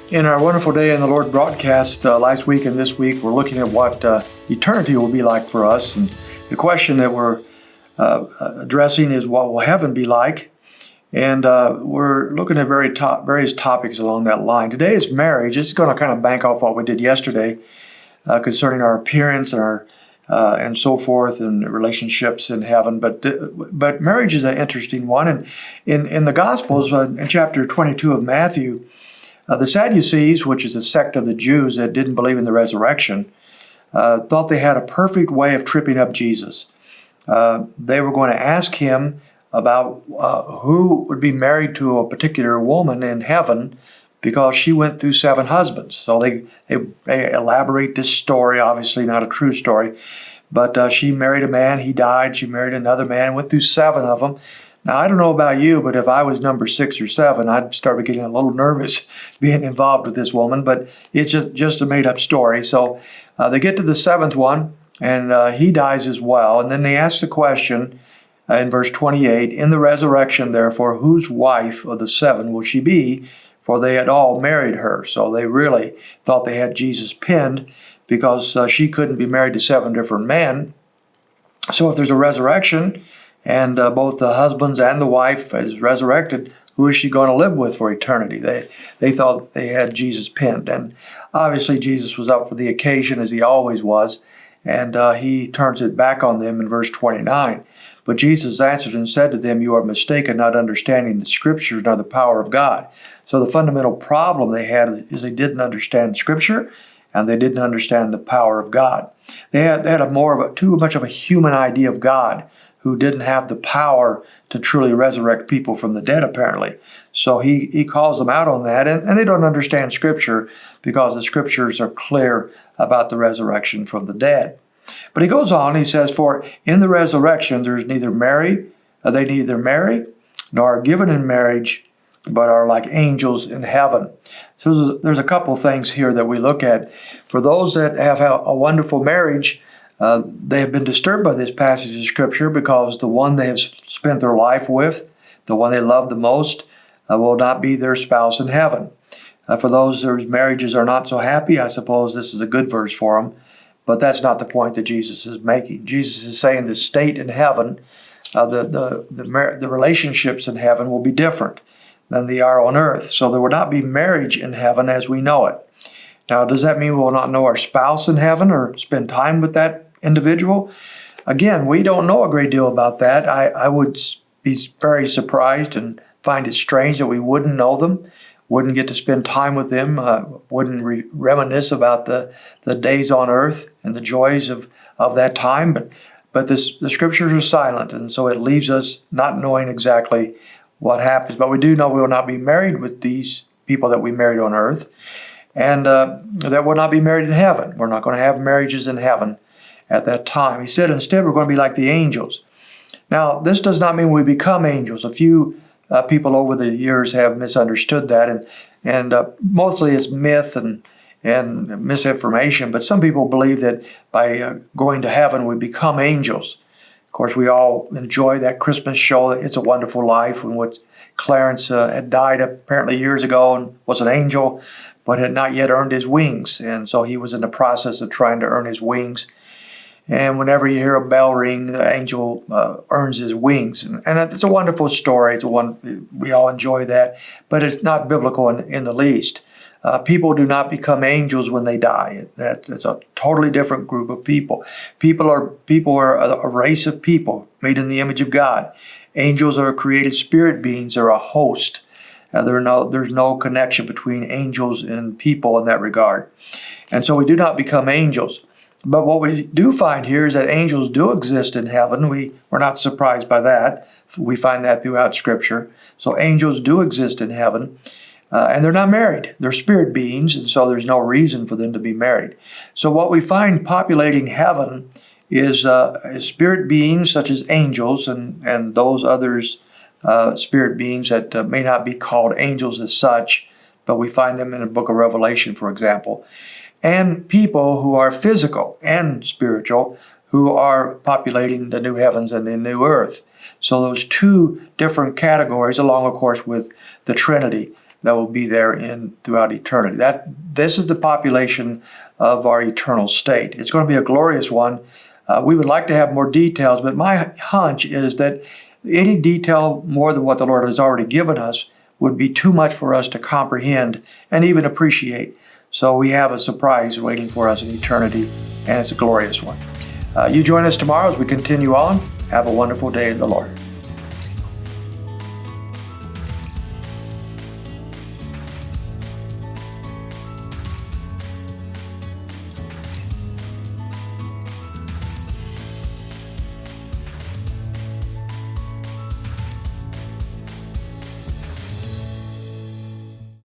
In our Wonderful Day in the Lord broadcast last week and this week, we're looking at what eternity will be like for us. And the question that we're addressing is, what will heaven be like? And we're looking at various topics along that line. Today is marriage. This is going to kind of bank off what we did yesterday concerning our appearance and our and so forth, and relationships in heaven. But marriage is an interesting one. And in the Gospels, in chapter 22 of Matthew, the Sadducees, which is a sect of the Jews that didn't believe in the resurrection, thought they had a perfect way of tripping up Jesus. They were going to ask him about who would be married to a particular woman in heaven because she went through 7 husbands. So they elaborate this story, obviously not a true story, but she married a man, he died, she married another man, went through 7 of them. Now, I don't know about you, but if I was number 6 or 7, I'd start getting a little nervous being involved with this woman, but it's just a made-up story. So they get to the 7th one, and he dies as well. And then they ask the question in verse 28, "In the resurrection, therefore, whose wife of the 7 will she be? For they had all married her." So they really thought they had Jesus pinned because she couldn't be married to 7 different men. So if there's a resurrection, and both the husbands and the wife is resurrected, who is she going to live with for eternity? They thought they had Jesus pinned. And obviously Jesus was up for the occasion, as he always was, and he turns it back on them in verse 29. "But Jesus answered and said to them, 'You are mistaken, not understanding the Scriptures nor the power of God.'" So the fundamental problem they had is they didn't understand Scripture, and they didn't understand the power of God. They had too much of a human idea of God, who didn't have the power to truly resurrect people from the dead, apparently. So he calls them out on that, and they don't understand Scripture because the Scriptures are clear about the resurrection from the dead. But he goes on, he says, "For in the resurrection they neither marry, nor are given in marriage, but are like angels in heaven." So there's a couple things here that we look at. For those that have a wonderful marriage, they have been disturbed by this passage of Scripture because the one they have spent their life with, the one they love the most, will not be their spouse in heaven. For those whose marriages are not so happy, I suppose this is a good verse for them, but that's not the point that Jesus is making. Jesus is saying the state in heaven, the relationships in heaven will be different than they are on earth. So there will not be marriage in heaven as we know it. Now, does that mean we will not know our spouse in heaven or spend time with that individual? Again, we don't know a great deal about that. I would be very surprised and find it strange that we wouldn't know them, wouldn't get to spend time with them, wouldn't reminisce about the days on earth and the joys of that time. But the Scriptures are silent, and so it leaves us not knowing exactly what happens. But we do know we will not be married with these people that we married on earth, and that will not be married in heaven. We're not going to have marriages in heaven at that time. He said instead we're going to be like the angels. Now, this does not mean we become angels. A few people over the years have misunderstood that, and mostly it's myth and misinformation, but some people believe that by going to heaven we become angels. Of course, we all enjoy that Christmas show, It's a Wonderful Life, in which Clarence had died apparently years ago and was an angel, but had not yet earned his wings, and so he was in the process of trying to earn his wings. And whenever you hear a bell ring, the angel earns his wings. And it's a wonderful story. We all enjoy that, but it's not biblical in the least. People do not become angels when they die. It's a totally different group of people. People are a race of people made in the image of God. Angels are created spirit beings. They're a host. There's no connection between angels and people in that regard. And so we do not become angels. But what we do find here is that angels do exist in heaven. We're not surprised by that. We find that throughout Scripture. So angels do exist in heaven, and they're not married. They're spirit beings, and so there's no reason for them to be married. So what we find populating heaven is spirit beings such as angels and those others, spirit beings that may not be called angels as such, but we find them in the book of Revelation, for example. And people who are physical and spiritual, who are populating the new heavens and the new earth. So those two different categories, along, of course, with the Trinity, that will be there throughout eternity. This is the population of our eternal state. It's going to be a glorious one. We would like to have more details, but my hunch is that any detail more than what the Lord has already given us would be too much for us to comprehend and even appreciate. So we have a surprise waiting for us in eternity, and it's a glorious one. You join us tomorrow as we continue on. Have a wonderful day in the Lord.